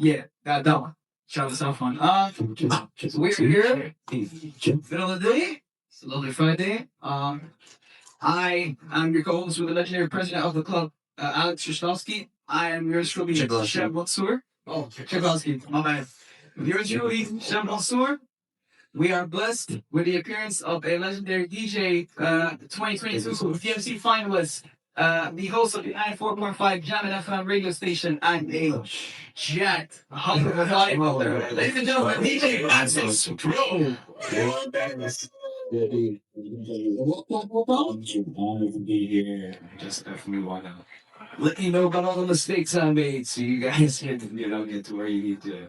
Yeah, that one. Shout out to fun. We're here. Middle of the day. It's a lovely Friday. I am your co-host with the legendary president of the club, Alex Chichlowski. I am yours truly, Sheb Mansour. Oh, Chichlowski, my man. Yours truly, Sheb Mansour. We are blessed with the appearance of a legendary DJ, 2022 DMC finalist, the host of the 94.5 Jam FM radio station, and a jacked hunk of a vibe. Ladies and gentlemen, DJ Mansour. Honored to be here. Just definitely want to let you know about all the mistakes I made, so you guys can, get to where you need to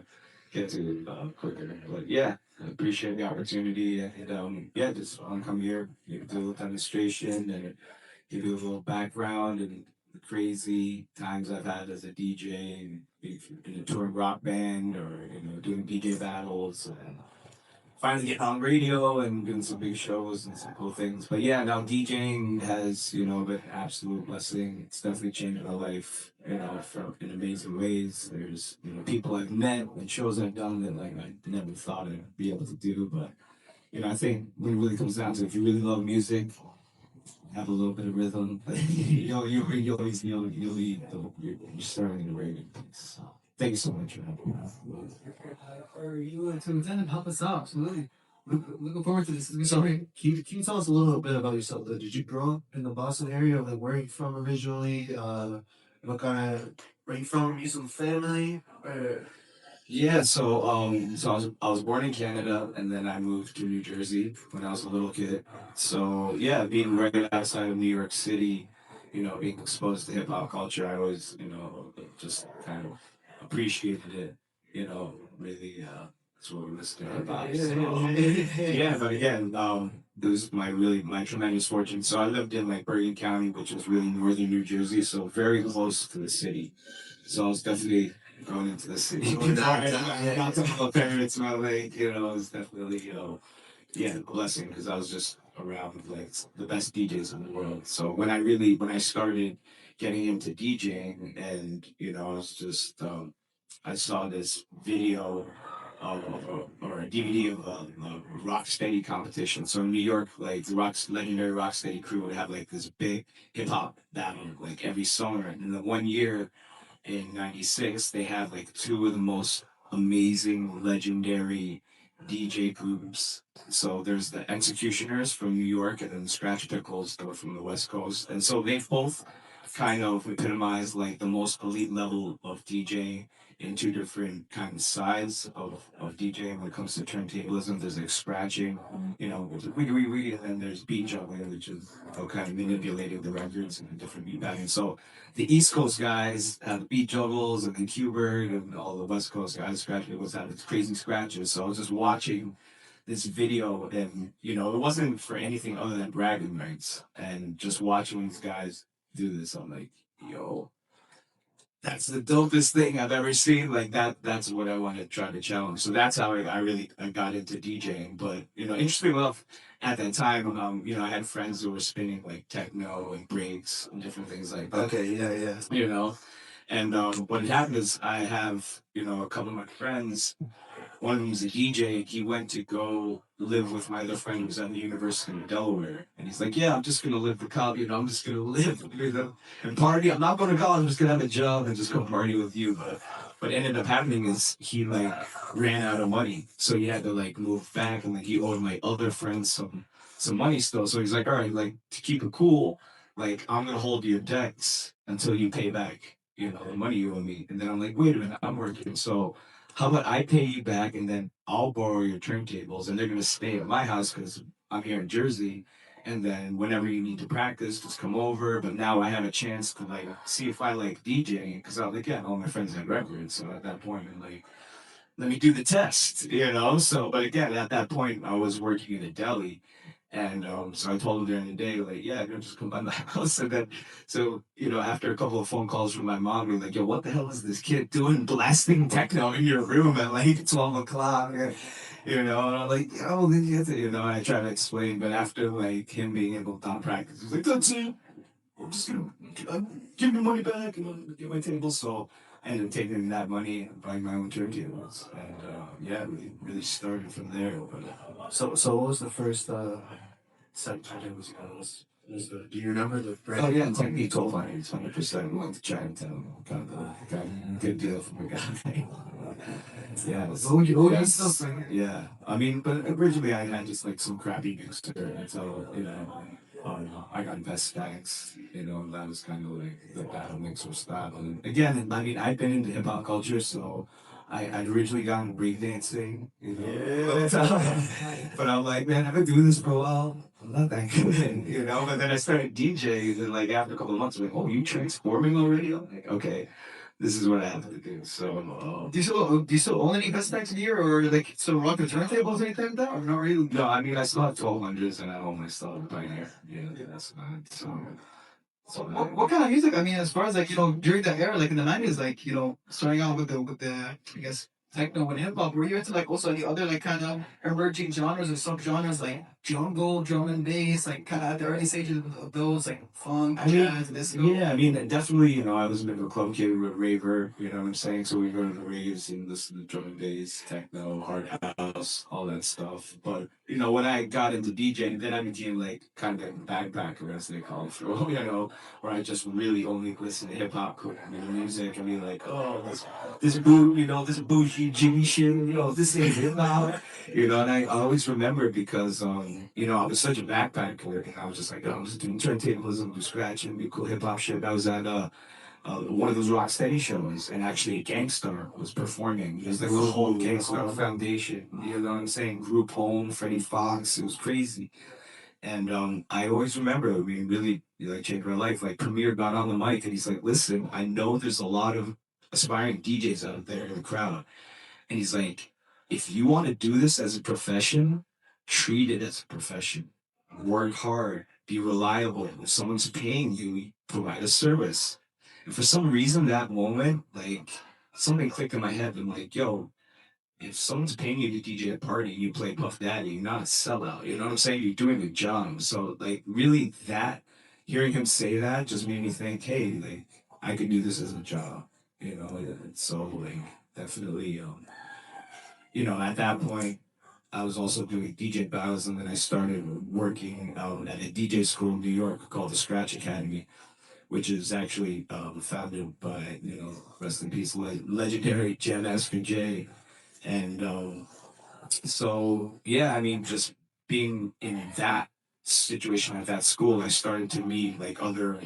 get to quicker. But yeah, I appreciate the opportunity, and yeah, just want to come here, do a little demonstration, and give you a little background and the crazy times I've had as a DJ, and in a touring rock band, or doing DJ battles, and finally getting on radio and doing some big shows and some cool things. But yeah, now DJing has, been an absolute blessing. It's definitely changed my life, in amazing ways. There's, people I've met and shows I've done that like I never thought I'd be able to do. But, I think when it really comes down to it, if you really love music, have a little bit of rhythm, you're starting the radio piece. So thank you so much for having me. For you to attend and help us out. Absolutely. Looking forward to this. Sorry, can you tell us a little bit about yourself? Did you grow up in the Boston area? Like, where are you from originally? What kind of, where you from? You some family? Yeah, so I was born in Canada, and then I moved to New Jersey when I was a little kid. So yeah, being right outside of New York City, being exposed to hip hop culture, I always, just kind of appreciated it. Really, that's what we're listening to hip hop. So yeah, but again, it was my tremendous fortune. So I lived in like Bergen County, which is really northern New Jersey, so very close to the city. So I was definitely going into the city. Not to my parents, my like, it was definitely, yeah, a blessing because I was just around like the best DJs in the world. So when I started getting into DJing, and I was just I saw this video or a DVD of a rock steady competition. So in New York, like the legendary rock steady crew would have like this big hip hop battle like every summer. And in the one year in '96, they had like two of the most amazing legendary DJ groups. So there's the Executioners from New York, and then the Scratch Pickles that were from the West Coast. And so they both kind of epitomize like the most elite level of DJ in two different kind of sides of DJing when it comes to turntablism. There's like scratching, there's like we, and then there's beat juggling, which is kind of manipulating the records and different beat patterns. So the East Coast guys have beat juggles, and then Qbert, and all the West Coast guys scratch pickles have these crazy scratches. So I was just watching this video, and it wasn't for anything other than bragging rights, and just watching these guys do this, I'm like, yo, that's the dopest thing I've ever seen. Like that's what I want to try to challenge. So that's how I got into DJing. But interesting enough, at that time, I had friends who were spinning like techno and breaks and different things like that. Okay, yeah. And what had happened is I have a couple of my friends. One of them was a DJ. He went to go live with my other friend who's at the University of Delaware. And he's like, yeah, I'm just going to live the cop. I'm just going to live, and party. I'm not going to college. I'm just going to have a job and just go party with you. But what ended up happening is he like ran out of money. So he had to like move back, and like he owed my other friends some money still. So he's like, all right, like to keep it cool, like I'm going to hold your debts until you pay back, the money you owe me. And then I'm like, wait a minute, I'm working. So how about I pay you back, and then I'll borrow your turntables, and they're gonna stay at my house because I'm here in Jersey. And then whenever you need to practice, just come over. But now I have a chance to like see if I like DJing, because again, all my friends had records. So at that point, I'm like, let me do the test. So, but again, at that point, I was working in a deli. And so I told him during the day, like, yeah, you're just come by my house. And then, so, after a couple of phone calls from my mom, we're like, yo, what the hell is this kid doing blasting techno in your room at like 12 o'clock? And I'm like, yo, then you have to, and I try to explain. But after like him being able to not practice, he's like, that's it. I'm just going to give me money back and get my table. So and then taking that money and buying my own turntables. And yeah, we really started from there. But So what was the first set turntables you got? Do you remember the oh brand? yeah, it's like me 1,200%. We went to Chinatown. Got a good deal from a guy. Yeah, Oh, you still yes, sing it? yeah. I mean, but originally I had just like some crappy mixer, and so I got best stacks. And that was kind of like the battle mixer style. And again, I mean, I've been into hip hop culture, so I'd originally gotten breakdancing. But I'm like, man, I've been doing this for a while. I'm not that good. But then I started DJing, and like after a couple of months, I'm like, oh, you transforming already? I'm like, okay, this is what I have to do. So, Do you still own any best next gear or like still rock the turntables or anything like that? Or not really? no, I mean, I still have 1,200s, and I own my stuff Pioneer. Yeah, that's fine. What kind of music? I mean, as far as like during that era, like in the '90s, like starting out with the I guess techno and hip hop. Were you into like also any other like kind of emerging genres or subgenres like jungle, drum and bass, like kind of at the early stages of those like funk, I mean, jazz, disco? yeah, I mean, definitely, I was a bit of a club kid, a raver, you know what I'm saying? So we go to the raves and listen to drum and bass, techno, hard house, all that stuff. But, when I got into DJing, then I became like kind of a backpacker, as they call it, where I just really only listen to hip hop music. I mean, like, oh, this bougie Jimmy shit, this ain't hip hop. And I always remember because, I was such a backpacker, and I was just like, oh, I'm just doing turntablism, do scratching, be cool hip hop shit. I was at one of those Rocksteady shows, and actually Gangstar was performing. It was like a whole Gangstar Foundation, you know what I'm saying? Group Home, Freddie Fox, it was crazy. And I always remember, I mean, really like changed my life. Like Premier got on the mic, and he's like, listen, I know there's a lot of aspiring DJs out there in the crowd. And he's like, if you want to do this as a profession, treat it as a profession. Work hard, be reliable. If someone's paying you, provide a service. And for some reason, that moment, like something clicked in my head. I'm like, yo, if someone's paying you to DJ a party and you play Puff Daddy, you're not a sellout. You know what I'm saying? You're doing a job. So, like, really, hearing him say that just made me think, hey, like, I could do this as a job. And so, like, definitely, at that point, I was also doing DJ battles, and then I started working at a DJ school in New York called the Scratch Academy, which is actually founded by, rest in peace, legendary Jam Master Jay. And so, yeah, I mean, just being in that situation at that school, I started to meet like other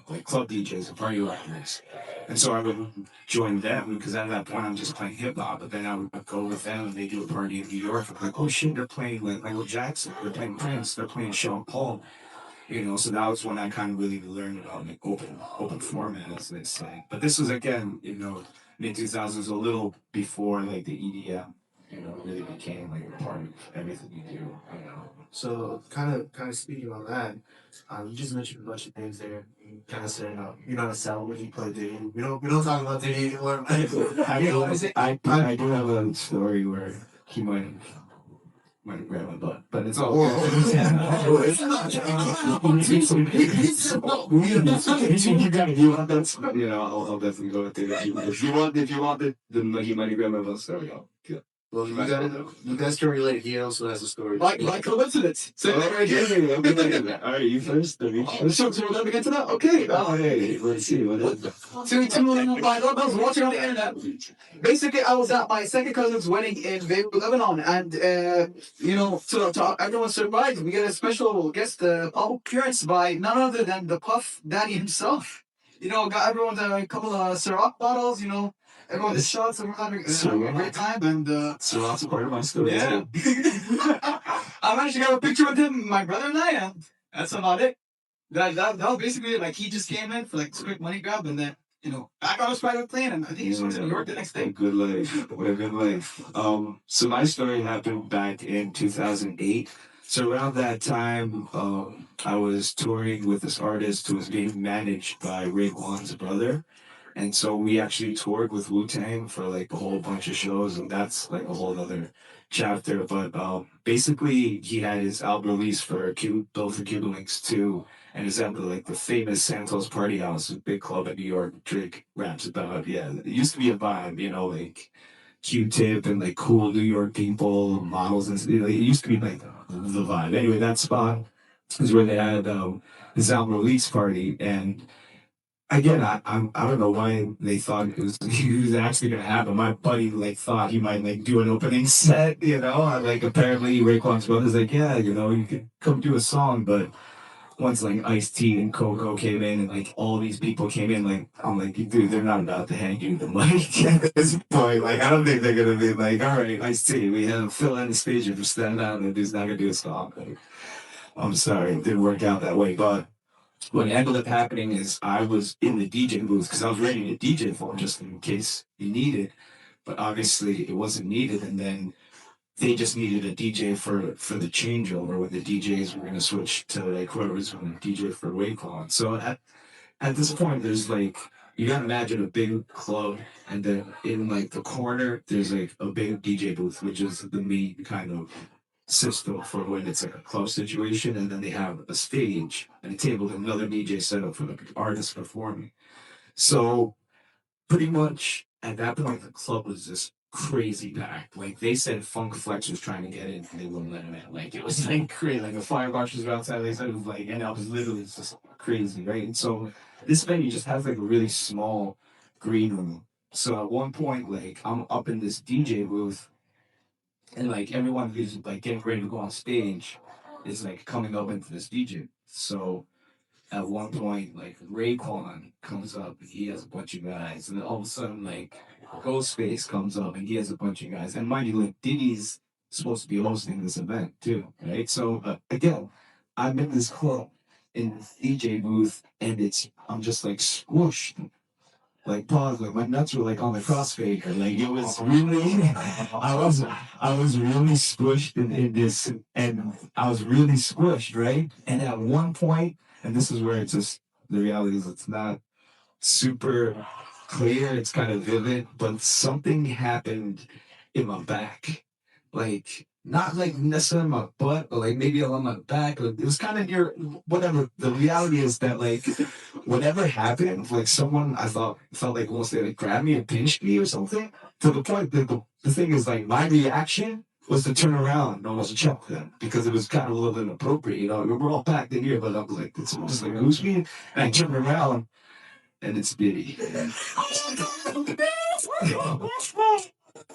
like club DJs and party rockers, and so I would join them because at that point I'm just playing hip hop. But then I would go with them and they do a party in New York. I'm like, oh shit, they're playing like Michael Jackson, they're playing Prince, they're playing Sean Paul. So that was when I kind of really learned about like open format, as they say. But this was again, mid 2000s, a little before like the EDM, really became like a part of everything you do. So kind of speaking on that, you just mentioned a bunch of things there. You kind of said you're not a salad when you play Diddy. We don't talk about Diddy anymore. Is it? I do have a story where he might grab my butt, but it's all Whoa. it's not. You want that? I'll definitely go with it. If you want the he might grab my butt story, I'll kill. Well, you guys can relate. He also has a story. By coincidence. So, All right, yeah. All right, you first. so we're gonna get to that. Okay. Oh, hey, let's see what is. I was watching on the internet. Basically, I was at my second cousin's wedding in Beirut, Lebanon, and to everyone's surprise, we get a special guest appearance by none other than the Puff Daddy himself. Got everyone a couple of Ciroc bottles. Everyone just shots and we're having a great time. And So that's a part of my story. yeah, Too. I managed to get a picture with him, my brother and I, and that's about it. That was basically like he just came in for like this quick money grab, and then back on his private plane, and I think he just went to New York the next A day. good life. What a good life. So my story happened back in 2008. So around that time, I was touring with this artist who was being managed by Ray Kwan's brother. And so we actually toured with Wu Tang for like a whole bunch of shows, and that's like a whole other chapter. But basically, he had his album release for Bill for Cuban Links 2, And it's at like the famous Santos Party House, a big club in New York. Drake raps about. Yeah, it used to be a vibe, you know, like Q-Tip and like cool New York people, models, and like, it used to be like the vibe. Anyway, that spot is where they had this album release party, and again, I don't know why they thought he was actually gonna happen. My buddy like thought he might like do an opening set, you know. Like apparently Raekwon's brother's like, yeah, you know, you could come do a song, but once like Ice T and Coco came in and like all these people came in, like I'm like, dude, they're not about to hand you the mic at this point. Like I don't think they're gonna be like, all right, Ice T, we have Phil on the stage and stand out and dude's not gonna do a song. Like, I'm sorry, it didn't work out that way, but what ended up happening is I was in the DJ booth because I was ready to DJ for him just in case he needed. But obviously it wasn't needed, and then they just needed a DJ for the changeover when the DJs were gonna switch to like whoever was gonna DJ for Waycon. So at this point there's like you gotta imagine a big club and then in like the corner there's like a big DJ booth, which is the main kind of system for when it's like a club situation, and then they have a stage and a table and another DJ setup for the artist performing. So pretty much at that point the club was just crazy packed. Like they said Funk Flex was trying to get in and they wouldn't let him in. Like it was like crazy. Like the fire marshals were outside, they said it was like and I was literally just crazy, right? And so this venue just has like a really small green room. So at one point, like I'm up in this DJ booth and like everyone who's like getting ready to go on stage is like coming up into this DJ. So at one point, like Raekwon comes up and he has a bunch of guys, and then all of a sudden, like Ghostface comes up and he has a bunch of guys. And mind you, like Diddy's supposed to be hosting this event too, right? So again, I'm in this club in this DJ booth, and I'm just like squished like pause, like my nuts were like on the crossfader. Like it was really I was really squished in this and I was really squished, right? And at one point, and this is where it's just the reality is it's not super clear, it's kind of vivid, but something happened in my back. Like not like necessarily my butt, but like maybe along my back. It was kind of near whatever. The reality is that like whatever happened, like someone I thought felt like almost they like grabbed me and pinched me or something. To the point that the thing is like my reaction was to turn around and almost check them because it was kind of a little inappropriate, you know. We're all packed in here, but I was like, it's just like who's me? And I turned around and it's Diddy.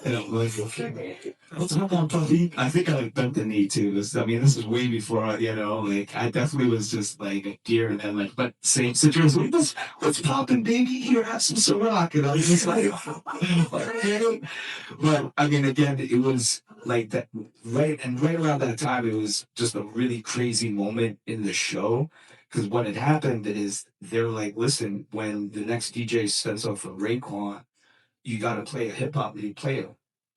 And I'm like, okay, what's up, puppy? I think I like bent the knee too. I mean, this is way before you know, like I definitely was just like a deer and then like, but same situation. What's popping, baby? Here, have some Ciroc. And I was just like, but I mean, again, it was like that right around that time, it was just a really crazy moment in the show. Because what had happened is they're like, listen, when the next DJ sets up for Raekwon, you got to play a hip hop, you play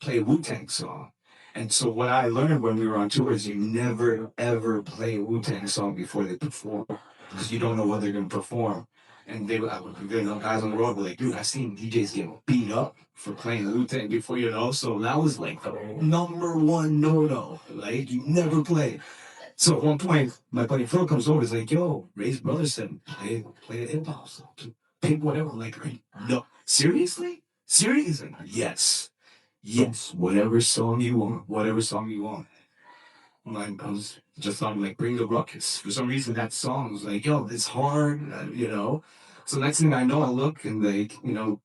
a Wu Tang song. And so what I learned when we were on tour is you never ever play a Wu Tang song before they perform because you don't know what they're gonna perform. And the guys on the road were like, dude, I've seen DJs get beat up for playing the Wu Tang before, you know. So that was like the number one no. Like you never play. So at one point, my buddy Phil comes over. He's like, "Yo, Ray's brother said play a hip hop song, pick whatever." I'm like, no, seriously, seriously, yes, whatever song you want, whatever song you want. Like, I was just on like Bring the Ruckus. For some reason, that song was like, "Yo, it's hard," you know. So next thing I know, I look and like, you know,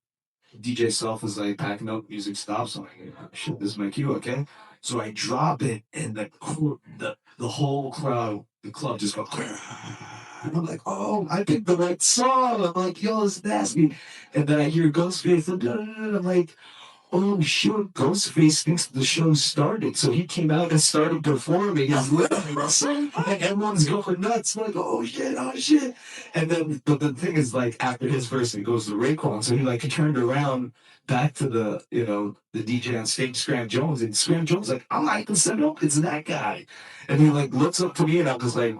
DJ Self was like packing up, music stops. I'm like, shit, this is my cue, okay? So I drop it, and the whole crowd, the club just goes. And I'm like, oh, I picked the right song. I'm like, yo, it's nasty. And then I hear Ghostface, and I'm like, oh shoot, Ghostface thinks the show started. So he came out and started performing his little song, and everyone's going nuts. Like, oh shit, oh shit. And then, but the thing is, like, after his verse, it goes to Raekwon. So he, like, turned around back to the, you know, the DJ on stage, Scram Jones. And Scram Jones, like, I'm not even set up, it's that guy. And he, like, looks up to me, and I was like,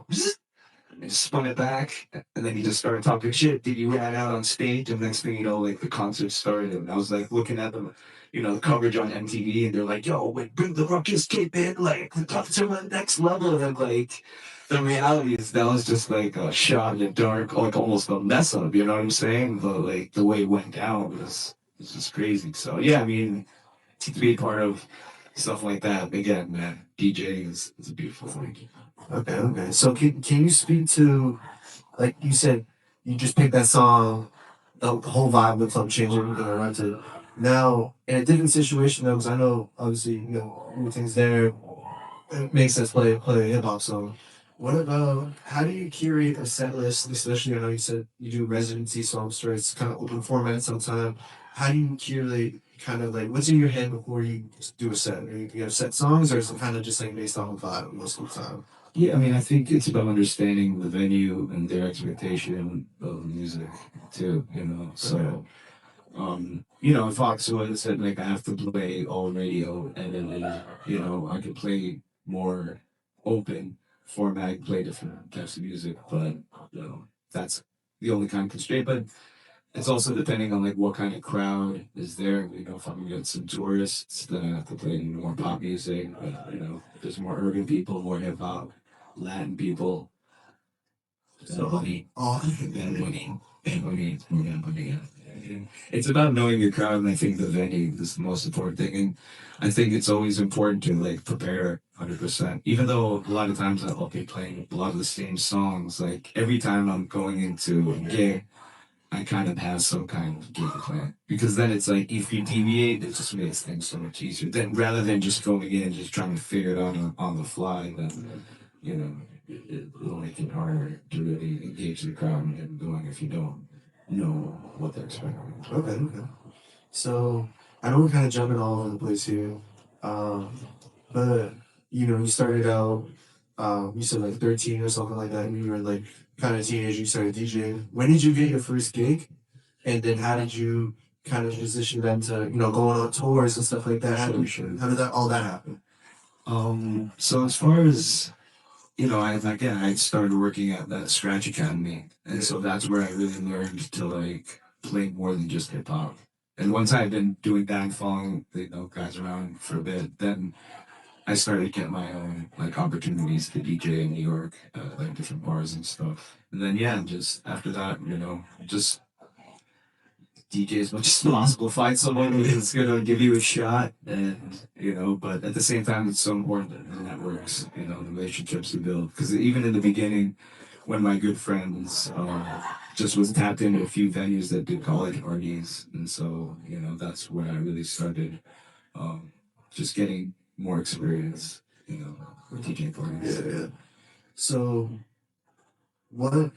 and just spun it back, and then he just started talking shit. Diddy ran out on stage, and next thing you know, like the concert started, and I was like looking at them, you know, the coverage on MTV, and they're like, "Yo, wait, Bring the Ruckus came in, like the concert went next level," and like, the reality is that was just like a shot in the dark, like almost a mess up. You know what I'm saying? But like the way it went down was just crazy. So yeah, I mean, to be part of stuff like that again, man, DJing is a beautiful thing. Okay, okay. So can you speak to, like you said, you just picked that song, the whole vibe of the club changed, everything around it. Now, in a different situation though, because I know obviously everything's there. It makes sense play a hip hop song. What about how do you curate a set list? Especially I know you said you do residency, so I'm sure it's kind of open format sometimes. How do you curate kind of like what's in your head before you do a set? Are you have set songs, or is it kind of just like based on the vibe most of the time? Yeah, I mean, I think it's about understanding the venue and their expectation of the music too. You know, so if Fox would said like I have to play all radio, and then I could play more open format, play different types of music, but that's the only kind of constraint. But it's also depending on like what kind of crowd is there. If I'm gonna get some tourists, then I have to play more pop music. But if there's more urban people, more hip hop, Latin people. So money, bad money, bad money, it's more bad money. Yeah. It's about knowing your crowd, and I think the venue is the most important thing. And I think it's always important to like prepare 100%. Even though a lot of times I'll be playing a lot of the same songs, like every time I'm going into a gig, I kind of have some kind of game plan because then it's like if you deviate, it just makes things so much easier. Then rather than just going in and just trying to figure it out on the fly, then you know it'll make it harder to really engage the crowd and get them going if you don't know what they're expecting. Okay, okay. So I know we're kind of jumping all over the place here, um, but you started out, you said like 13 or something like that. And you were like kind of a teenager. You started DJing. When did you get your first gig? And then how did you kind of transition then to going on tours and stuff like that? How did that all that happen? So as far as I started working at that Scratch Academy, and so that's where I really learned to like play more than just hip hop. And once I had been doing that and following guys around for a bit, then I started getting my own like opportunities to DJ in New York, like different bars and stuff. And then yeah, just after that, just DJ as much as possible. Find someone who's gonna give you a shot, and but at the same time, it's so important that the networks, the relationships you build. Because even in the beginning, when my good friends just was tapped into a few venues that did college parties, and so that's where I really started just getting more experience, with DJ parties. Yeah, yeah. So what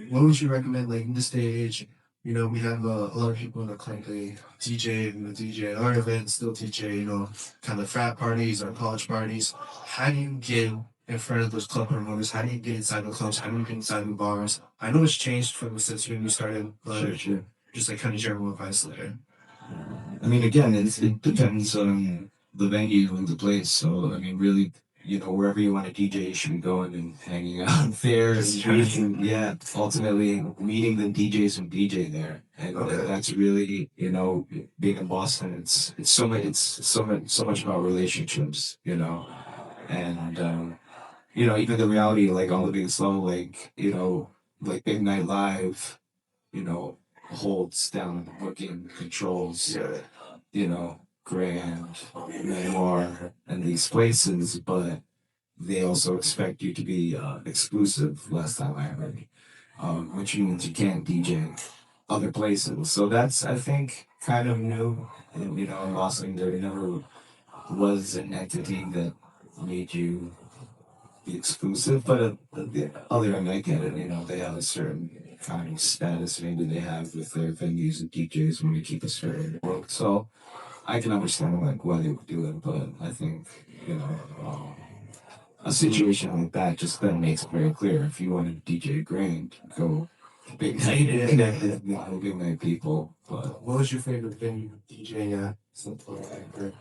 what would you recommend, like in this day and age? We have a lot of people that claim they DJ and the DJ at our events, still DJ, kind of frat parties or college parties. How do you get in front of those club promoters? How do you get inside the clubs? How do you get inside the bars? I know it's changed from since when you started, but Sure. just like kind of general advice there. I mean, again, it depends on the venue and the place. So, I mean, really, wherever you want to DJ, you should be going and hanging out there and meeting, yeah, ultimately meeting the DJs who DJ there. And that's really, being in Boston, it's so much about relationships, and, even the reality, like on the biggest level, like, like Big Night Live, you know, holds down the booking, controls, Grand, Memoir, and these places, but they also expect you to be exclusive, last time I heard, which means you can't DJ other places. So that's, I think, kind of new. And, in Boston, there never was an entity that made you be exclusive, but the other end, I get it. They have a certain kind of status maybe they have with their venues and DJs when they keep a certain world. So I can understand like why they would do it, but I think a situation like that just then makes it very clear. If you want to DJ Grand, go big night and big night people. But What was your favorite venue DJ at? Something like that.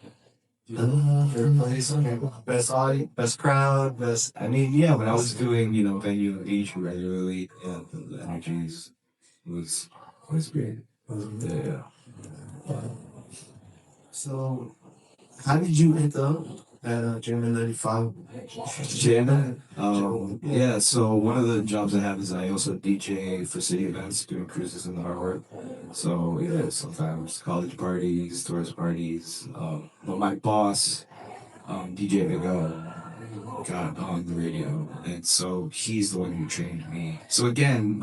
Favorite place, okay. Best audience, best crowd, best. I mean, yeah, when I was doing venue Asia regularly, yeah, the energies was was great. Yeah. So, how did you end up at German 95. Jana? Yeah, so one of the jobs I have is I also DJ for city events, doing cruises in the harbor. So, yeah, sometimes college parties, tourist parties. But my boss, DJ Miguel, got on the radio. And so he's the one who trained me. So, again,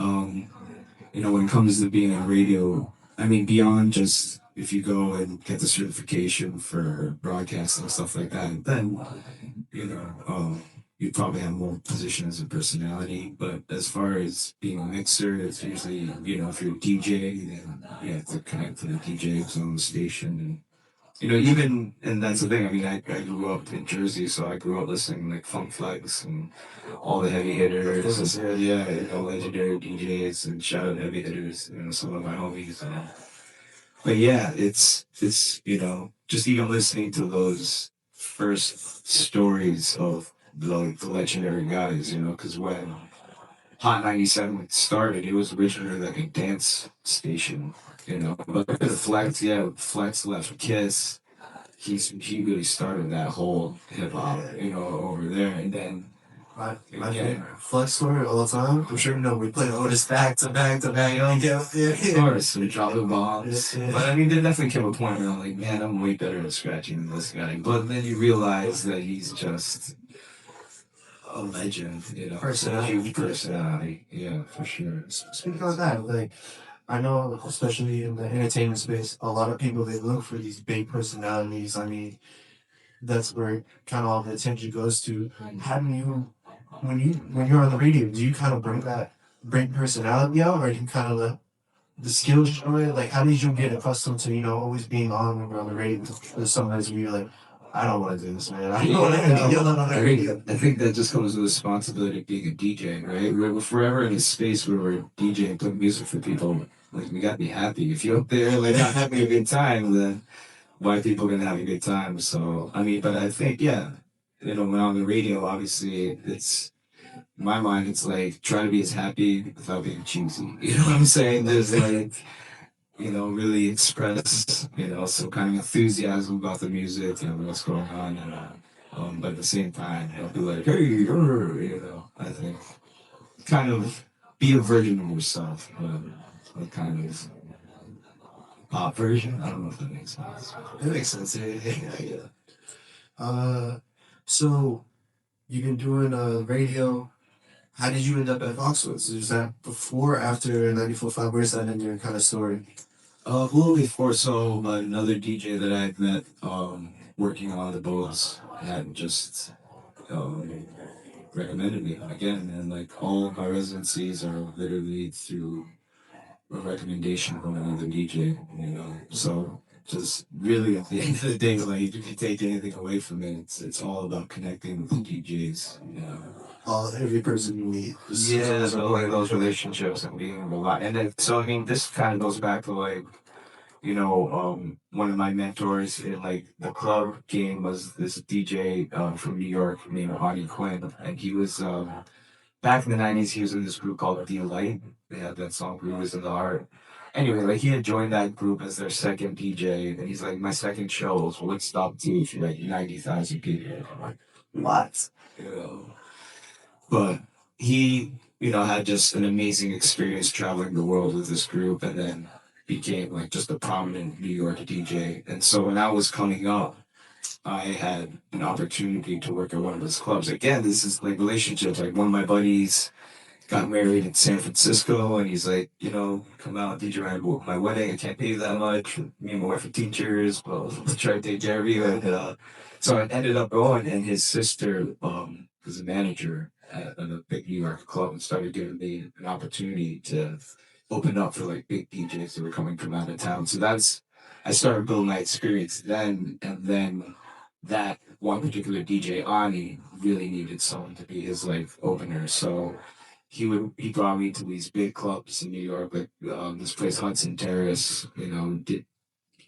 when it comes to being on radio, I mean, beyond just if you go and get the certification for broadcasting and stuff like that, then you know, you probably have more positions and personality. But as far as being a mixer, it's usually, if you're a DJ, then you have to connect to the DJs on the station. And, and that's the thing. I mean, I grew up in Jersey, so I grew up listening like Funk Flex and all the heavy hitters. Yeah, legendary DJs and shout out heavy hitters, some of my homies. But yeah, it's just even listening to those first stories of the legendary guys, because when Hot 97 started, it was originally like a dance station, But Flex left Kiss. He really started that whole hip hop, over there, and then My favorite flex story all the time. I'm sure you know we played Otis back to back to back. of course, we dropped the bombs. Yeah. But I mean, there definitely came a point where I'm like, man, I'm way better at scratching than this guy. But then you realize that he's just a legend, Personality. huge personality. Yeah, for sure. Speaking of that, like I know, especially in the entertainment space, a lot of people they look for these big personalities. I mean, that's where kind of all the attention goes to. How do you, when you're on the radio, do you kind of bring personality out, or do you kind of let the skills show it? Like, how did you get accustomed to always being on when you're on the radio? There's sometimes where you're like, I don't want to do this, man. I don't want to be yelling on the radio. I think that just comes with the responsibility of being a DJ, right? We're forever in a space where we're DJing, playing music for people. Like, we gotta be happy. If you're up there, like, not having a good time, then why are people gonna have a good time? So, I mean, but I think, yeah, when on the radio, obviously, it's, in my mind, it's like, try to be as happy without being cheesy. You know what I'm saying? There's like, really express, some kind of enthusiasm about the music, what's going on, but at the same time, don't be like, hey, I think kind of be a version of yourself, a kind of pop version. I don't know if that makes sense. It makes sense. Yeah. So you've been doing radio. How did you end up at Foxwoods? Is that before, after 94.5? Where's that in your kind of story? A little before, so another DJ that I had met working on the boats had just recommended me again, and like all of my residencies are literally through a recommendation from another DJ, So just really at the end of the day, like if you take anything away from it, it's all about connecting with the DJs, Every person you meet. Yeah, so like those relationships and being a lot, and then so I mean, this kind of goes back to like, one of my mentors in like the club game was this DJ from New York named Audie Quinn, and he was back in the '90s. He was in this group called Delight. They had that song "Rumors in the Heart." Anyway, like he had joined that group as their second DJ, and he's like, my second show was Woodstock 2 for like 90,000 people. I'm like, what? But he, had just an amazing experience traveling the world with this group, and then became like just a prominent New York DJ. And so when I was coming up, I had an opportunity to work at one of his clubs. Again, this is like relationships. Like one of my buddies got married in San Francisco, and he's like, come out, DJ my wedding. I can't pay you that much. Me and my wife are teachers, but let's try to take care of you. And so I ended up going, and his sister was a manager at a big New York club and started giving me an opportunity to open up for like big DJs that were coming from out of town. So I started building my experience then, and then that one particular DJ, Ani, really needed someone to be his like opener. So he brought me to these big clubs in New York, like this place Hudson Terrace, did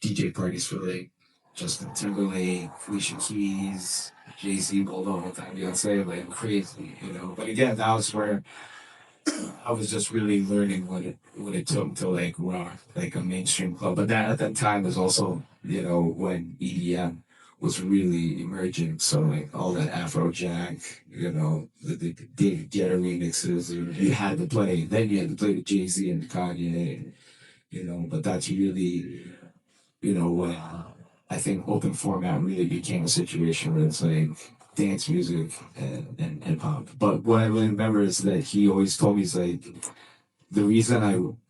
DJ parties for like Justin Timberlake, Felicia Keys, Jay-Z, all the time, Beyonce, like crazy, But again, that was where I was just really learning what it took to like rock like a mainstream club. But that at that time was also, when EDM was really emerging. So like all that Afrojack, the Getter remixes, you had to play. Then you had to play with Jay-Z and Kanye, but that's really, when I think open format really became a situation where it's like dance music and hip hop. But what I really remember is that he always told me, he's like, the reason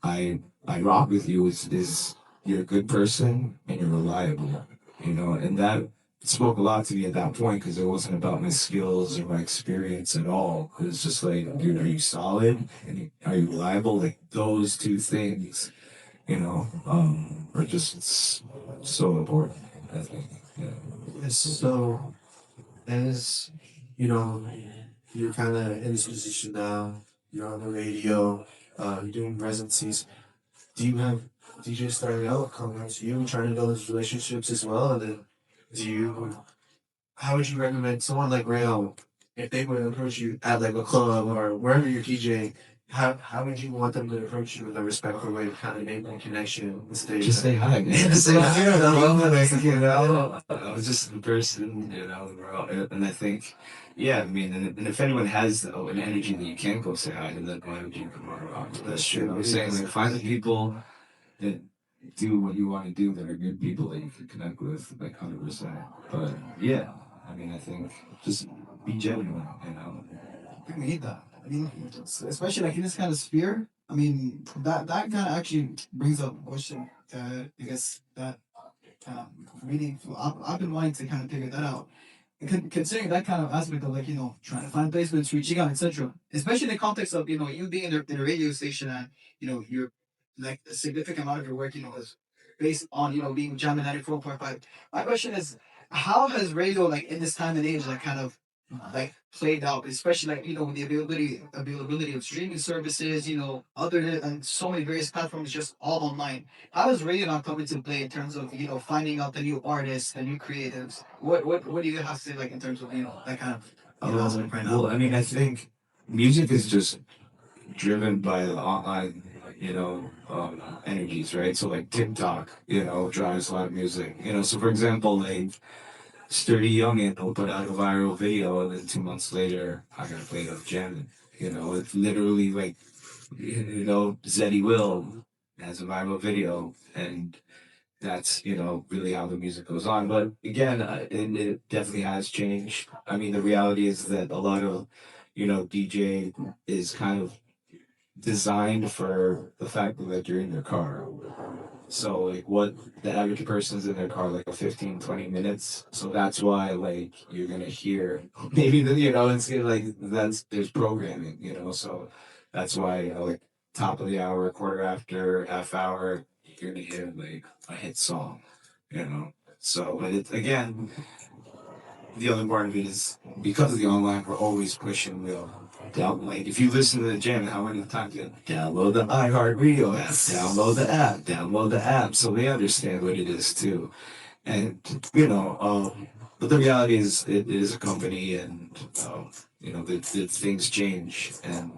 I rock with you is you're a good person and you're reliable, and that spoke a lot to me at that point because it wasn't about my skills or my experience at all. It was just like, dude, are you solid and are you reliable? Like those two things, are just so important. I think. Yeah. Yes, so as you know, you're kind of in this position now. You're on the radio. You're doing residencies. Do you have DJs starting out coming to you, trying to build those relationships as well? And then, do you? How would you recommend someone like Rayo, if they would approach you at like a club or wherever you're DJing? How would you want them to approach you with a respectful way to kind of make that connection and stay? Just say hi, man. Just say hi. I was just the person, and I think, yeah, I mean, and if anyone has an energy that you can go say hi to, then why would you come around? That's true. I'm saying, like, find the people that do what you want to do that are good people that you can connect with, like 100%. But yeah, I mean, I think just be genuine. We need that. I mean, especially like in this kind of sphere. I mean, that kind of actually brings up a question. I guess that really, I've been wanting to kind of figure that out. Considering that kind of aspect of like trying to find placements, reaching out, etc. Especially in the context of you being in a radio station and you're like a significant amount of your work is based on being jamming 94.5. My question is, how has radio like in this time and age like kind of like played out, especially like with the availability of streaming services, other and so many various platforms just all online. How does radio now come into play in terms of finding out the new artists, the new creatives? What do you have to say like in terms of that kind of aspect right now? Well, I mean, I think music is just driven by the online, energies, right? So like TikTok, drives a lot of music. So for example, like Sturdy Youngin will put out a viral video, and then 2 months later, I gotta play it up jamming. It's literally like, Zeddy Will has a viral video, and that's really how the music goes on. But again, it definitely has changed. I mean, the reality is that a lot of DJ is kind of designed for the fact that you're in your car. So like what the average person's in their car like a 15, 20 minutes. So that's why like you're gonna hear maybe it's like there's programming, so that's why like top of the hour, quarter after, half hour, you're gonna hear like a hit song, So but it's again the other part of it is because of the online, we're always pushing down. Like if you listen to the jam, how many times you download the iHeartRadio app, download the app, so they understand what it is too. And but the reality is, it is a company, and the things change, and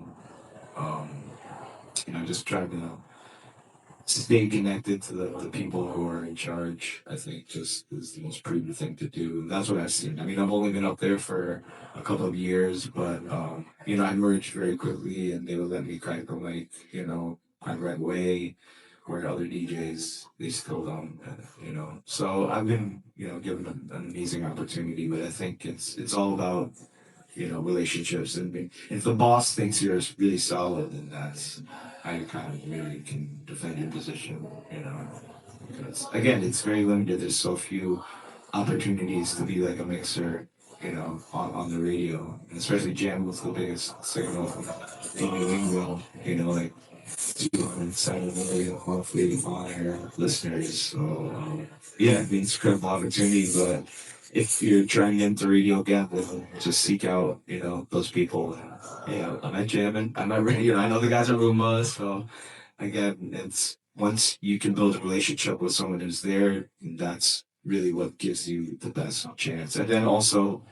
just trying to stay connected to the people who are in charge, I think just is the most prudent thing to do. And that's what I've seen. I mean, I've only been up there for a couple of years, but, I merged very quickly, and they would let me crank the mic, right away, where other DJs, they still don't, So I've been, given an amazing opportunity, but I think it's all about relationships. And if the boss thinks you're really solid, then that's how you kind of really can defend your position, Because again, it's very limited. There's so few opportunities to be like a mixer, on the radio, and especially jam was the biggest signal in New England, like 207 million monthly on-air listeners. So, yeah, I mean, it's a incredible opportunity, but if you're trying to enter radio again, then just seek out, those people. I'm at jamming. I'm at radio. I know the guys at Roomba, so again, it's once you can build a relationship with someone who's there, that's really what gives you the best chance. And then also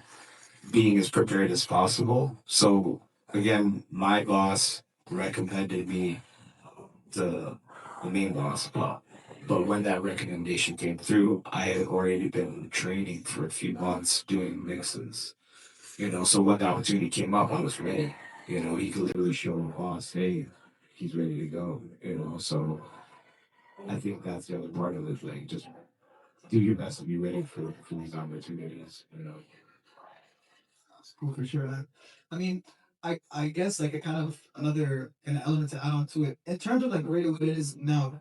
being as prepared as possible. So again, my boss recommended me to the main boss, But when that recommendation came through, I had already been training for a few months doing mixes. So when the opportunity came up, I was ready. He could literally show the boss, hey, he's ready to go. So I think that's the other part of it. Like, just do your best to be ready for these opportunities. That's cool for sure. I mean, I guess like a kind of another kind of element to add on to it in terms of like radio what it is now.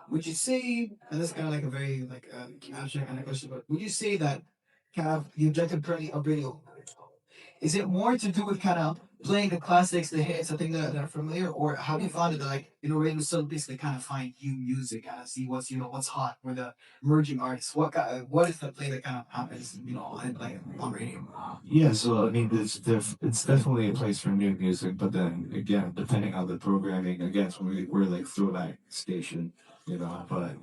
Would you say, and this is kind of like a very like abstract kind of question, but would you say that kind of the objective currently of radio is it more to do with kind of playing the classics, the hits, I think that are familiar, or have you found it that like radio still basically kind of find new music, kind of see what's hot or the emerging artists? What is the play that kind of happens like on radio? Yeah, so I mean, it's definitely a place for new music, but then again, depending on the programming, again, so we're like throwback station. But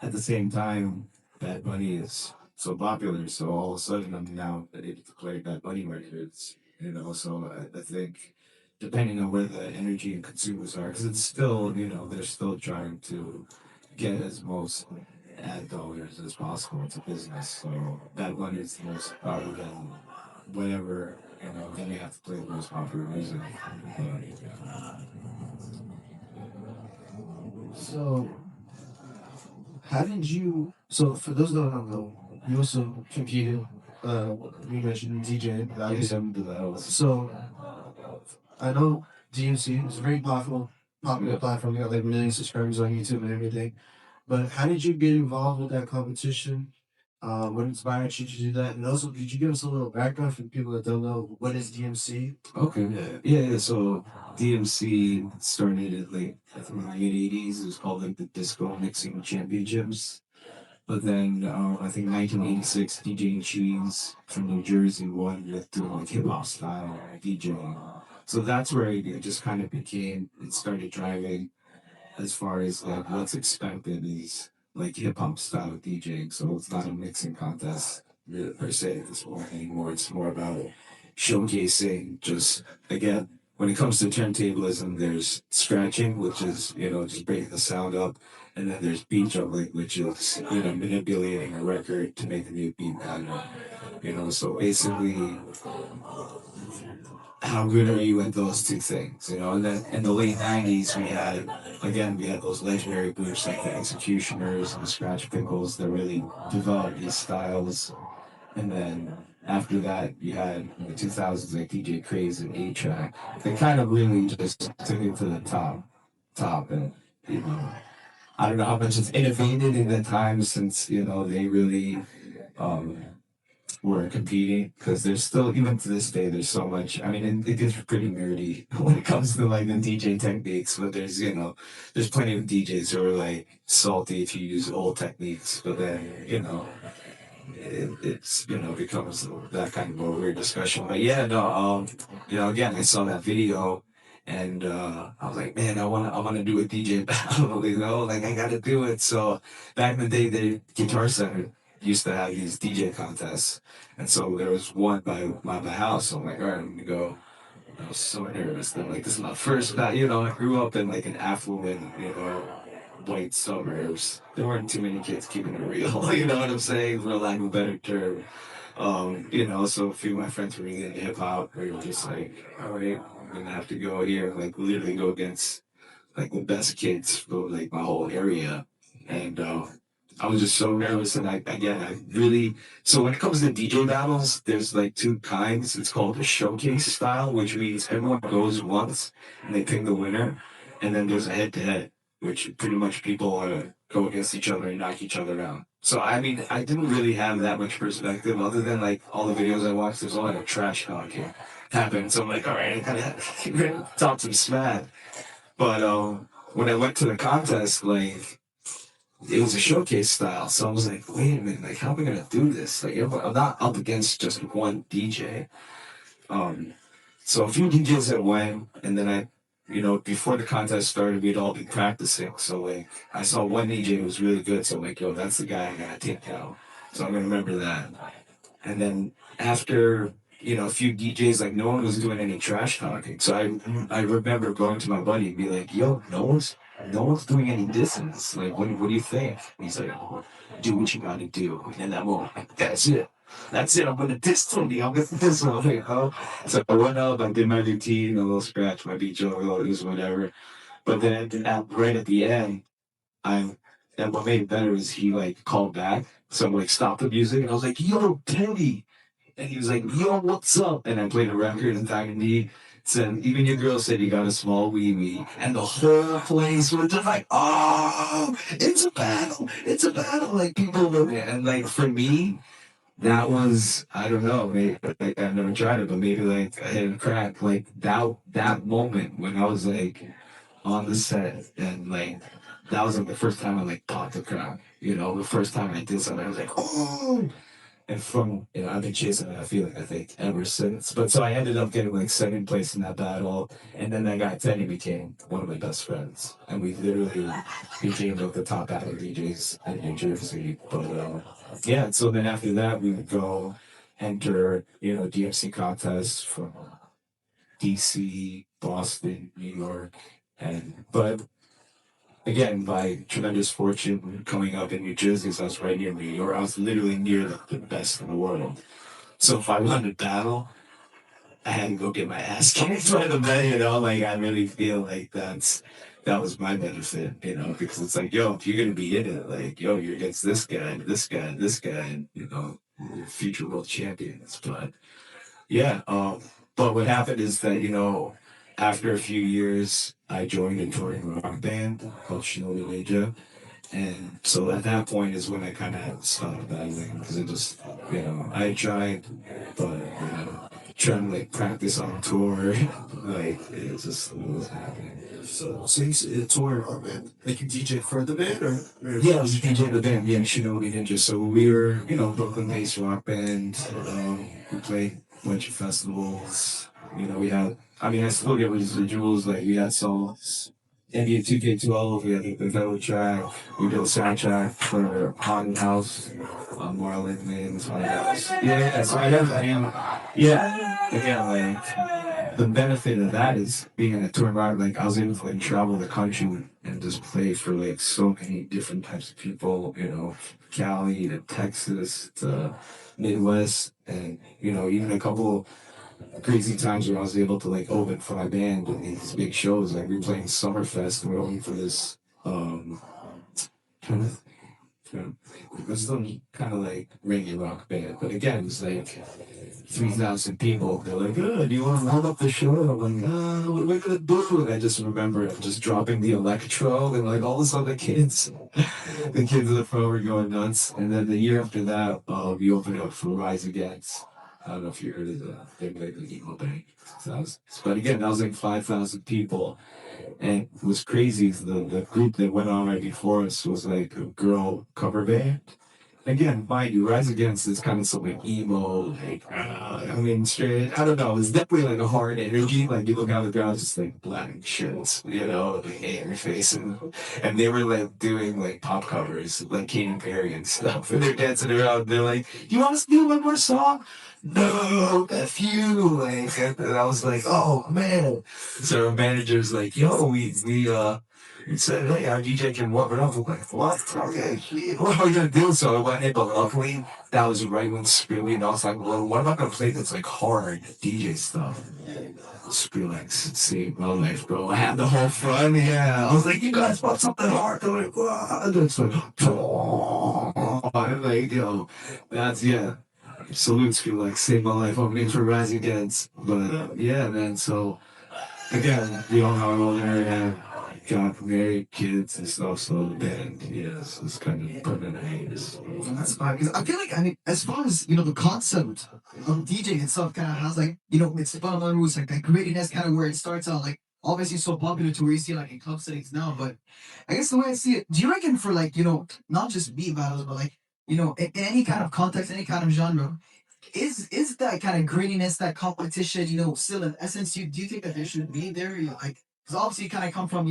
at the same time, Bad Bunny is so popular, so all of a sudden I'm now able to play Bad Bunny records. So I think depending on where the energy and consumers are, because it's still, they're still trying to get as most ad dollars as possible into business. So Bad Bunny is the most popular than whatever, then you have to play the most popular music. So, how did you? So, for those that don't know, you also competed. You mentioned DJing. I guess I'm the house. So, I know DMC is a very popular platform. You got like millions of subscribers on YouTube and everything. But how did you get involved with that competition? What inspired you to do that? And also, could you give us a little background for people that don't know what is DMC? Okay, yeah. So DMC started in like I think the mid '80s. It was called like the Disco Mixing Championships. But then I think 1986, DJing Cheese from New Jersey won with doing like hip hop style DJing. So that's where it just kind of became. It started driving as far as like what's expected is like hip hop style DJing. So it's not a mixing contest per se at this point anymore. It's more about showcasing just again when it comes to turntablism, there's scratching, which is just breaking the sound up, and then there's beat juggling, which is manipulating a record to make the new beat pattern. So basically how good are you at those two things? And then in the late '90s, we had those legendary groups like the Executioners and the Scratch Pickles that really developed these styles. And then after that, you had in the 2000s like DJ Craze and A-Track. They kind of really just took it to the top, and you know, I don't know how much it's innovated in the time since they really um, were competing because there's still even to this day there's so much. I mean, it gets pretty nerdy when it comes to like the DJ techniques, but there's plenty of DJs who are like salty if you use old techniques, but then it's becomes that kind of a weird discussion. But yeah, no, again, I saw that video. And I was like, man, I want to do a DJ battle, like I got to do it. So back in the day, the Guitar Center used to have these DJ contests, and so there was one by my house. So I'm like, all right, I'm gonna go. I was so nervous. Then like this is my first battle. I grew up in like an affluent, white suburbs. There weren't too many kids keeping it real. You know what I'm saying? For lack of a better term. So a few of my friends were really into hip hop. We were just like, all right, I'm gonna have to go here, like literally go against like the best kids for like my whole area. And I was just so nervous, and I really. So when it comes to DJ battles, there's like two kinds. It's called the showcase style, which means everyone goes once and they pick the winner, and then there's a head-to-head, which pretty much people go against each other and knock each other out. So I mean, I didn't really have that much perspective, other than like all the videos I watched. There's a lot of trash talking happen, so I'm like, all right, I kind of talk some smack. But when I went to the contest, like it was a showcase style. So I was like, wait a minute, like how am I gonna do this? Like I'm not up against just one DJ. Um, so a few DJs that went, and then before the contest started, we'd all be practicing. So like I saw one DJ who was really good. So I'm like, yo, that's the guy I gotta take out. So I'm gonna remember that. And then after a few DJs, like no one was doing any trash talking. So I remember going to my buddy and be like, yo, no one's no one's doing any distance. Like, what do you think? He's like, do what you gotta do. And in that moment, like, that's it. That's it. I'm gonna diss Tony. I'm gonna diss him. Like, oh. So I went up, I did my routine, a little scratch, my beat joke, it was whatever. But then right at the end, I'm and what made it better is he like called back. So I'm like, stop the music, and I was like, yo, Teddy. And he was like, yo, what's up? And I played a record and Diamond said, even your girl said you got a small wee wee. And the whole place was just like, oh, it's a battle. It's a battle. Like people were, and like for me, that was, I don't know, maybe, like I've never tried it, but maybe like a hidden crack. Like that moment when I was like on the set and like that was like the first time I like popped the crowd. You know, the first time I did something, I was like, oh, and from I've been chasing that feeling I think ever since. But so I ended up getting like second place in that battle, and then that guy Teddy became one of my best friends, and we literally became like the top battle DJs in New Jersey. But yeah, so then after that we would go enter DMC contests from DC, Boston, New York, and but again, by tremendous fortune coming up in New Jersey, so I was right near New York. I was literally near the best in the world. So if I won the battle, I had to go get my ass kicked by the men, like I really feel like that was my benefit, because it's like, yo, if you're gonna be in it, like, yo, you're against this guy, this guy, this guy, and you're future world champions. But yeah, but what happened is that, after a few years, I joined a touring rock band called Shinobi, and so at that point is when I kind of had to stop battling because it just, I tried, but, trying to like practice on tour, like it wasn't happening. So you said a tour or band? Like you DJ for the band or Yeah, I was DJ of the band, yeah, Shinobi Ninja. So we were, Brooklyn-based rock band. We played a bunch of festivals. We had, I still get residuals. Like we had songs. NBA 2K12, we had the Velo track. We did a soundtrack for Haunted House, Marlon Wayne's Haunted House. Yeah, so yeah. Again, like, the benefit of that is being in a tour environment, like, I was able to, like, travel the country and just play for, like, so many different types of people, Cali to Texas to Midwest, and, even a couple crazy times where I was able to like open for my band in these big shows. Like we were playing Summerfest and we were opening for this kind of it was still kind of like reggae rock band. But again it was like 3,000 people. They're like, oh, do you want to hold up the show? I'm like, what are we gonna do? And I just remember just dropping the electro and like all this other kids. The kids in the front were going nuts. And then the year after that, we opened up for Rise Against. I don't know if you heard of that. They played the Emo Bank. But again, that was like 5,000 people. And it was crazy. The group that went on right before us was like a girl cover band. Again, mind you, Rise Against is kind of something emo, like, straight, I don't know, it's definitely like a hard energy. Like, you look out the ground, just like black shirts, like hate in your face. And they were like doing like pop covers, like Katy Perry and stuff. And they're dancing around. They're like, you want us to do one more song? No, F you. Like, and I was like, oh man. So our manager's like, yo, he said, hey, our DJ can warm it up. I'm like, what? Okay, what are we going to do? So I went in, but luckily, that was right when Skrillex, I was like, well, what am I going to play that's like hard DJ stuff? Skrillex saved my life, bro. I had the whole front, yeah. I was like, you guys want something hard? They're like, what? And it's like, I'm like, yo, yeah. Salute Skrillex, saved my life. Opening for Rise Against. But yeah, man, so again, we all know I'm older and got married, kids and stuff, so the band, yes, it's kind of permanent hiatus. Well, that's fine because I feel like as far as the concept of DJing itself kind of has like it's fundamental rules like that grittiness kind of where it starts out like obviously so popular to where you see like in club settings now, but I guess the way I see it, do you reckon for like not just beat battles but like in any kind of context, any kind of genre, is that kind of grittiness, that competition, still in essence? Do you think that there should be there? Like, because obviously you kind of come from,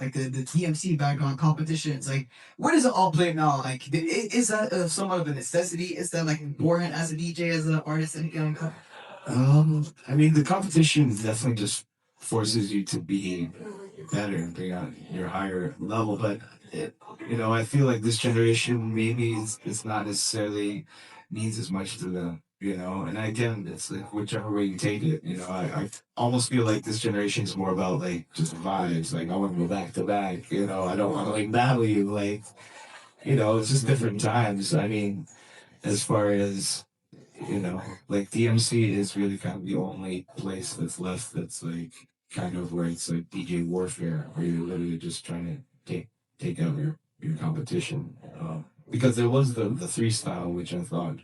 like the TMC background competitions. Like, where does it all play now? Like, is that somewhat of a necessity? Is that like important as a DJ, as an artist? The competition definitely just forces you to be better and bring out your higher level. But it, I feel like this generation maybe it's not necessarily needs as much to them. And again, it's like whichever way you take it. I almost feel like this generation is more about like just vibes. Like I want to go back to back. I don't want to like battle you. Like it's just different times. I mean, as far as like DMC is really kind of the only place that's left that's like kind of where it's like DJ warfare, where you're literally just trying to take out your competition. Because there was the three style, which I thought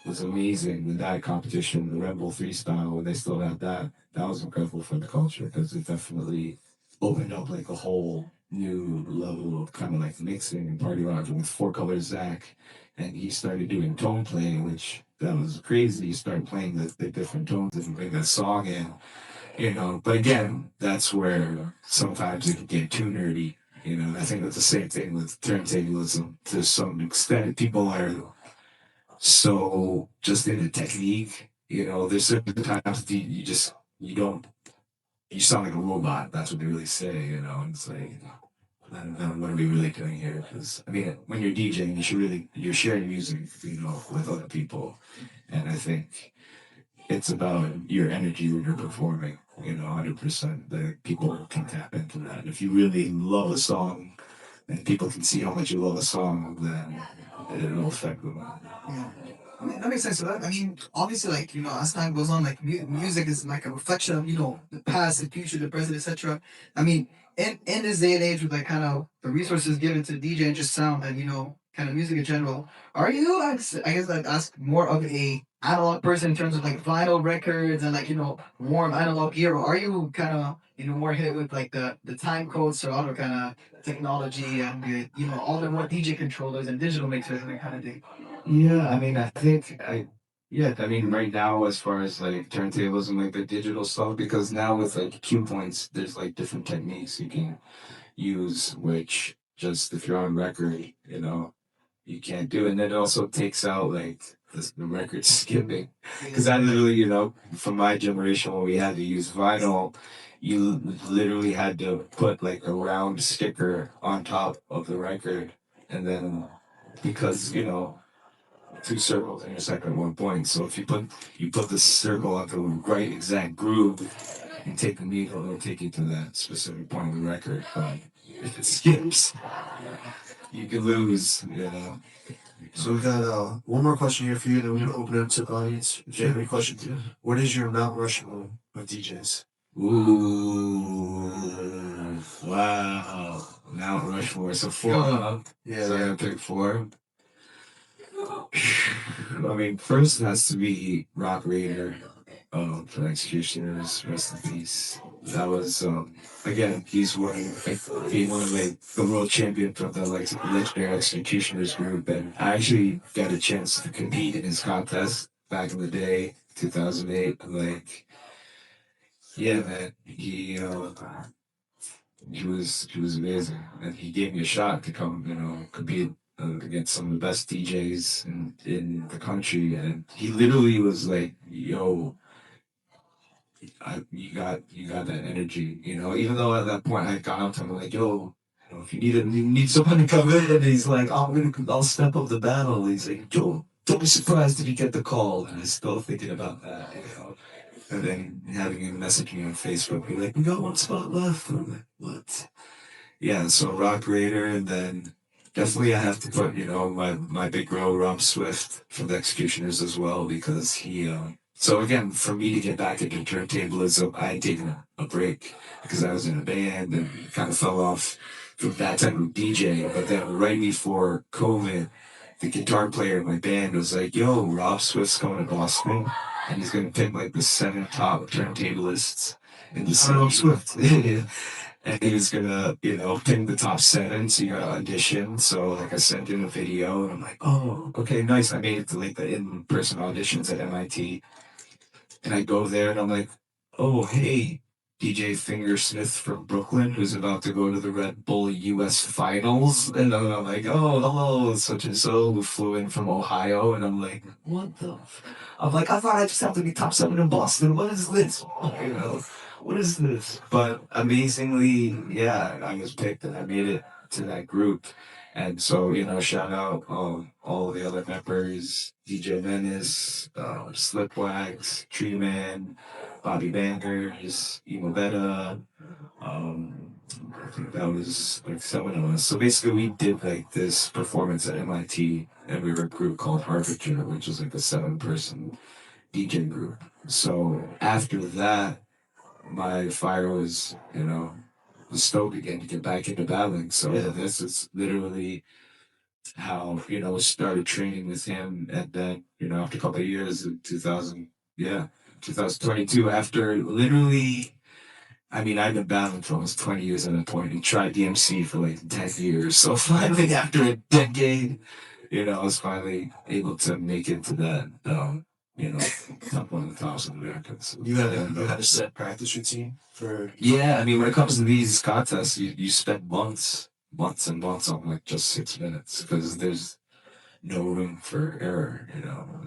was amazing. With that competition, the Rebel three style, when they still had that, that was incredible for the culture because it definitely opened up like a whole new level of kind of like mixing and party rock with Four Color Zach, and he started doing tone playing, which that was crazy. He started playing the different tones and bring that song in, But again, that's where sometimes it can get too nerdy. I think that's the same thing with turntablism to some extent. People are so just in the technique, there's certain times that you don't, you sound like a robot. That's what they really say, and it's like, I don't know, what are we really doing here? Because, I mean, when you're DJing, you're sharing music, with other people. And I think it's about your energy when you're performing, 100%. That people can tap into that. If you really love a song and people can see how much you love a song, then it'll affect them. Yeah. I mean, that makes sense. So I mean, obviously, like, as time goes on, like, music is like a reflection of, the past, the future, the present, etc. I mean, in this day and age with, like, kind of the resources given to DJ and just sound and, kind of music in general, are you, I guess, like, ask more of a analog person in terms of, like, vinyl records and, like, warm analog gear, or are you kind of, more hit with, like, the time codes or other kind of technology and, all the more DJ controllers and digital mixers and that kind of thing? Yeah, I mean, I mean, right now, as far as like turntables and like the digital stuff, because now with like cue points, there's like different techniques you can use, which just if you're on record, you can't do. And then it also takes out like the record skipping. Because I literally, from my generation, when we had to use vinyl, you literally had to put like a round sticker on top of the record. And then because, two circles intersect at one point. So if you put the circle on the right exact groove and take the needle, it'll take you to that specific point of the record. But if it skips, you can lose. So we got one more question here for you, then we're gonna open it up to the audience. If you have any questions, what is your Mount Rushmore of DJs? Ooh, wow. Mount Rushmore. So four. Yeah, So I gotta pick four. I mean, first it has to be Rock Raider, for Executioners, rest in peace. That was, again, he's one of like the world champion for the like legendary Executioners group, and I actually got a chance to compete in his contest back in the day, 2008. Like, yeah, man, he was amazing, and he gave me a shot to come, compete against some of the best DJs in the country, and he literally was like, "Yo, you got that energy," Even though at that point I had gone up to him like, "Yo, if you need someone to come in," and he's like, I'll step up the battle." He's like, "Yo, don't be surprised if you get the call," and I'm still thinking about that. And then having him message me on Facebook, be like, "We got one spot left." And I'm like, "What?" Yeah, so Rock Raider, and then definitely I have to put, my big bro Rob Swift from the Executioners as well, because so again, for me to get back into turntablism, I had taken a break because I was in a band and kind of fell off from that type of DJ. But then right before COVID, the guitar player in my band was like, "Yo, Rob Swift's coming to Boston, and he's gonna pick like the 7 top turntablists in the city." Rob Swift. Yeah. And he was gonna, pick the top 7, so you gotta audition. So like I sent in a video, and I'm like, "Oh, okay, nice." I made it to like the in-person auditions at MIT, and I go there, and I'm like, "Oh, hey, DJ Fingersmith from Brooklyn, who's about to go to the Red Bull U.S. Finals," and then I'm like, "Oh, hello, such and so," who flew in from Ohio, and I'm like, "What the?" I'm like, "I thought I just have to be top 7 in Boston. What is this?" You know. what is this? But amazingly, yeah, I was picked and I made it to that group. And so, shout out all the other members, DJ Menace, Slipwax, Tree Man, Bobby Bangers, Emo Beta, um, I think that was like 7 of us. So basically, we did like this performance at MIT, and we were a group called Harbinger, which was like a 7-person DJ group. So after that, my fire was stoked again to get back into battling. So Yeah. this is literally how started training with him, and then after a couple of years in 2000, yeah, 2022, after literally. I mean, I've been battling for almost 20 years at that point and tried DMC for like 10 years. So finally, after a decade, I was finally able to make it to that, top one of the tops of America. So, You had a set practice routine for. yeah, I mean, when it comes to these contests, you spend months and months on like just 6 minutes because there's no room for error.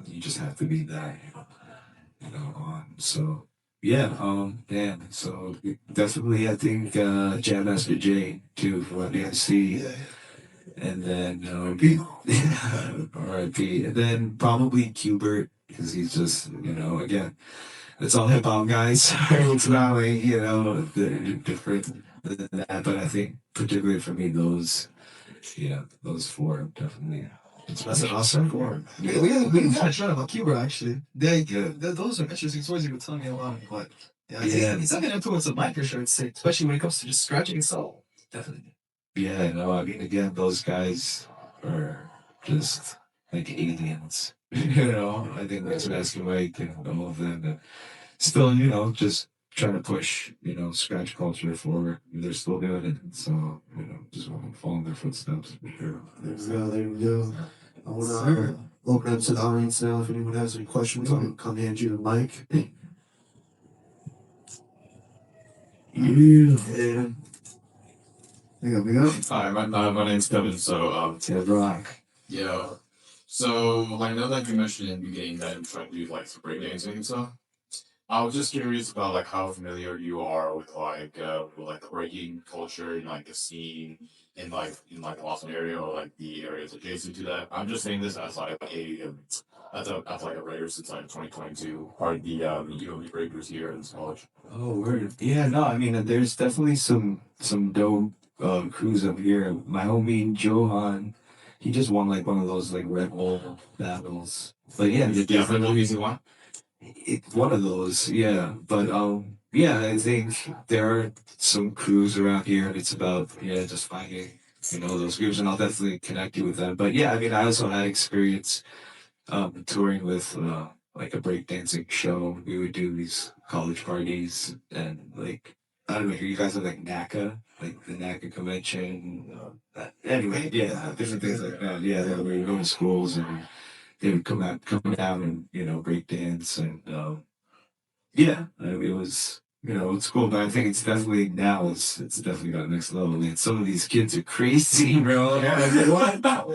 You just have to be that, on. So yeah, damn. So definitely, I think Jam Master J too for DNC, Yeah. and then Pete. R.I.P. And then probably Qbert because he's just again, it's all hip hop guys. It's not like they're different than that, but I think particularly for me those four definitely. That's an awesome form. We got a chat about Cuba actually. Yeah. Those are interesting stories you were telling me about. But yeah, Yeah. it's not an influence of mine for sure. I'd say, especially when it comes to just scratching a soul. Definitely. Yeah, no, I mean, again, those guys are just like aliens. I think that's asking Mike and all of them. And still, just trying to push, scratch culture forward. They're still doing it. So, just want to follow in their footsteps for sure. There we go. There we go. I want to open up to the audience now. If anyone has any questions, I'll come hand you the mic. Yeah. We go. Hi, my name's Kevin. So, Ted Rock. yeah. So, I know that you mentioned in the beginning that you're trying to do like some breakdancing and stuff. I was just curious about like how familiar you are with the breaking culture and like the scene in the Boston area or like the areas adjacent to that. I'm just saying this as like as like a writer since like 2022, part of the UMass breakers here in this college. Oh, word. Yeah, no, I mean, there's definitely some dope crews up here. My homie Johan, he just won like one of those like Red Bull battles. But yeah, Yeah, for the easy one. one of those, yeah. But yeah, I think there are some crews around here, and it's about just finding those groups, and I'll definitely connect you with them. But yeah, I mean, I also had experience touring with like a breakdancing show. We would do these college parties, and like I don't know, you guys are like NACA, like the NACA convention. Anyway, yeah, different things like that. Yeah, we would go to schools and they would come down and break dance and yeah, I mean, it was it's cool, but I think it's definitely now it's definitely got next level. Man, some of these kids are crazy, bro. What?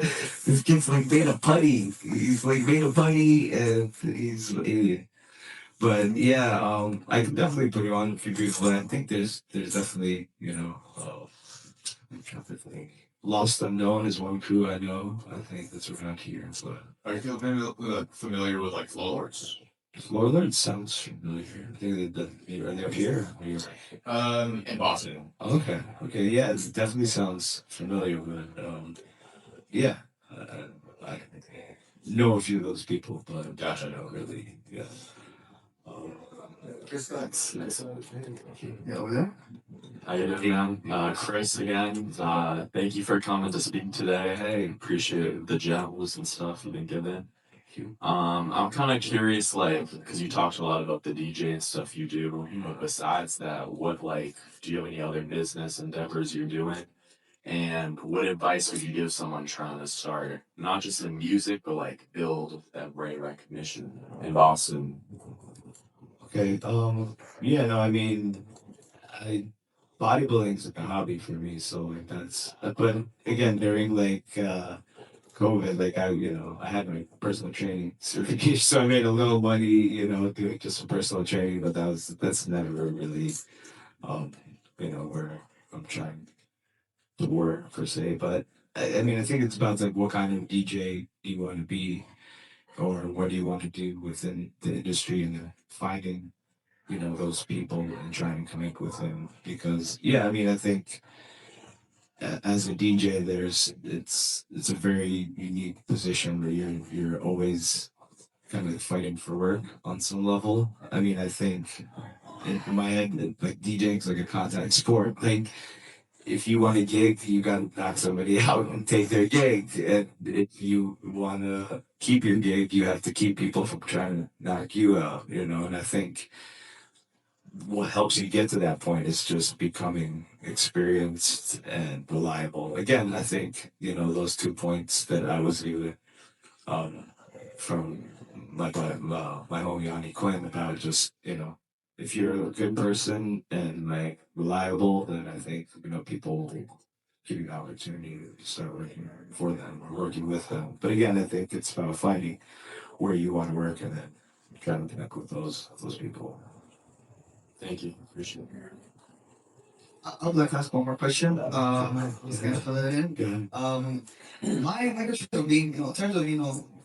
This kid's like made a putty. He's like made a putty and he's an idiot. But yeah, I can definitely put you on a few people. I think there's definitely I'm trying to think. Lost Unknown is one crew I know. I think that's around here. So Are you familiar with like Flow Lords? Lord sounds familiar. I think are they up here? In Boston. Okay. Okay. Yeah, it definitely sounds familiar. But yeah, I know a few of those people, but Gotcha. I don't really. Yeah. Um, Yeah, over there. Hi again, Chris again. Thank you for coming to speak today. Hey, appreciate the gems and stuff you've been given. I'm kind of curious, like, because you talked a lot about the DJ and stuff you do, but besides that, do you have any other business endeavors you're doing? And what advice would you give someone trying to start, not just in music, but like build that brand recognition in Boston? okay. Yeah. No. I mean, bodybuilding is like a hobby for me. So like that's. But again, during like COVID, like I had my personal training certification, so I made a little money, doing just some personal training, but that's never really, um, where I'm trying to work per se. But I mean, I think it's about like what kind of DJ do you want to be, or what do you want to do within the industry, and then finding, those people and trying to connect with them. Because yeah, I mean, I think as a DJ, it's a very unique position where you're always kind of fighting for work on some level. I mean, I think in my head, like DJing is like a contact sport. Like if you want a gig, you got to knock somebody out and take their gig. And if you want to keep your gig, you have to keep people from trying to knock you out. And I think what helps you get to that point is just becoming experienced and reliable. Again, I think, those 2 points that I was even from my homie Yanni Quinn about just, if you're a good person and like reliable, then I think, people will give you the opportunity to start working for them or working with them. But again, I think it's about finding where you want to work and then trying to connect with those people. Thank you. Appreciate it. I would like to ask one more question. Just gonna fill it in. Good. My question of being, in terms of,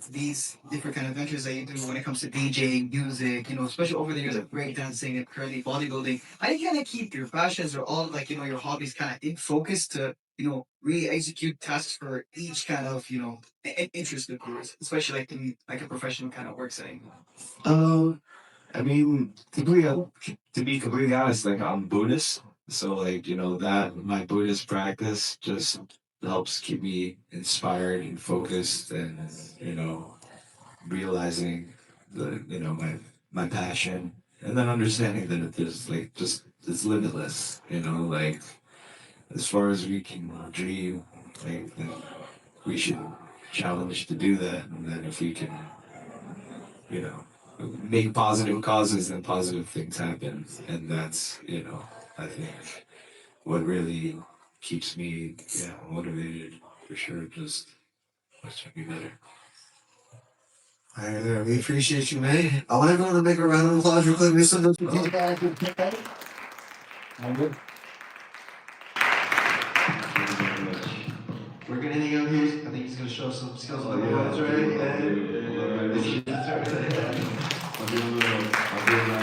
these different kind of ventures that you do when it comes to DJing, music, especially over the years like breakdancing and currently bodybuilding, how do you kind of keep your passions or all like, your hobbies kind of in focus to, really execute tasks for each kind of, interest of yours, especially like in like a professional kind of work setting? I mean, to be completely honest, like I'm Buddhist, so like that my Buddhist practice just helps keep me inspired and focused, and realizing my passion, and then understanding that it is like just it's limitless. Like as far as we can dream, like then we should challenge to do that, and then if we can you know, make positive causes and positive things happen. And that's, I think what really keeps me, motivated for sure. Just let's be better. All right, we appreciate you, man. I want everyone to make a round of applause real quick. Listen to I'm good. We're gonna hang out here. I think he's gonna show us some skills. Oh, yeah. That's right. I'll do a little, I'll do my,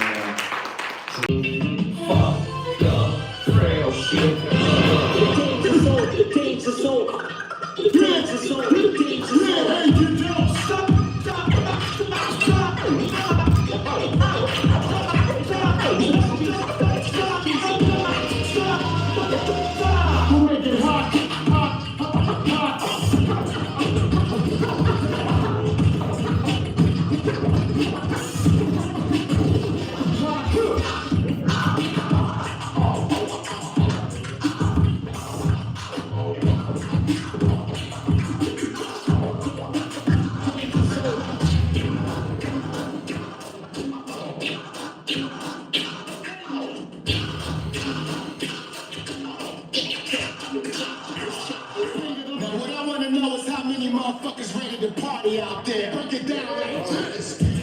Now what I wanna know is how many motherfuckers ready to party out there. Break it down like this. Break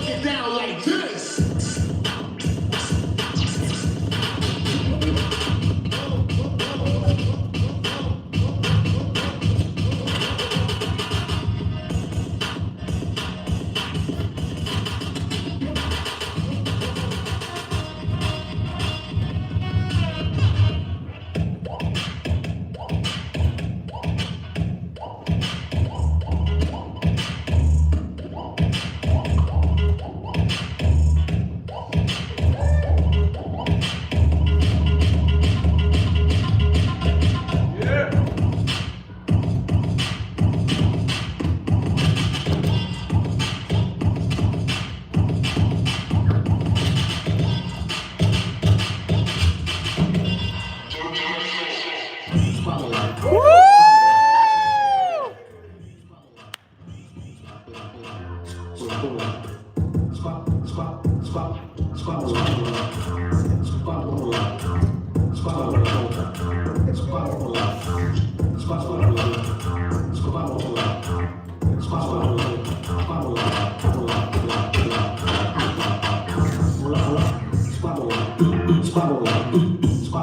it down like this.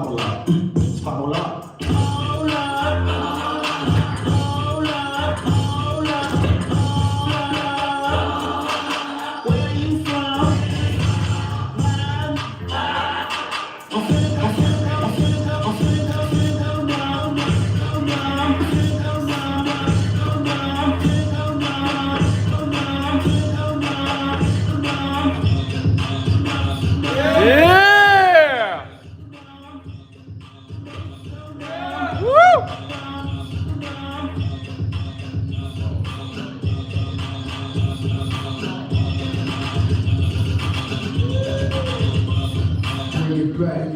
hold up. Spot, hold up. Hold up, hold up, hold up, hold up. Where you from? I'm finna go down, go down, go down, go down, go down, go down, go down, go down. Yeah! Woo! Bring it back.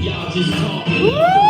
Y'all just talking.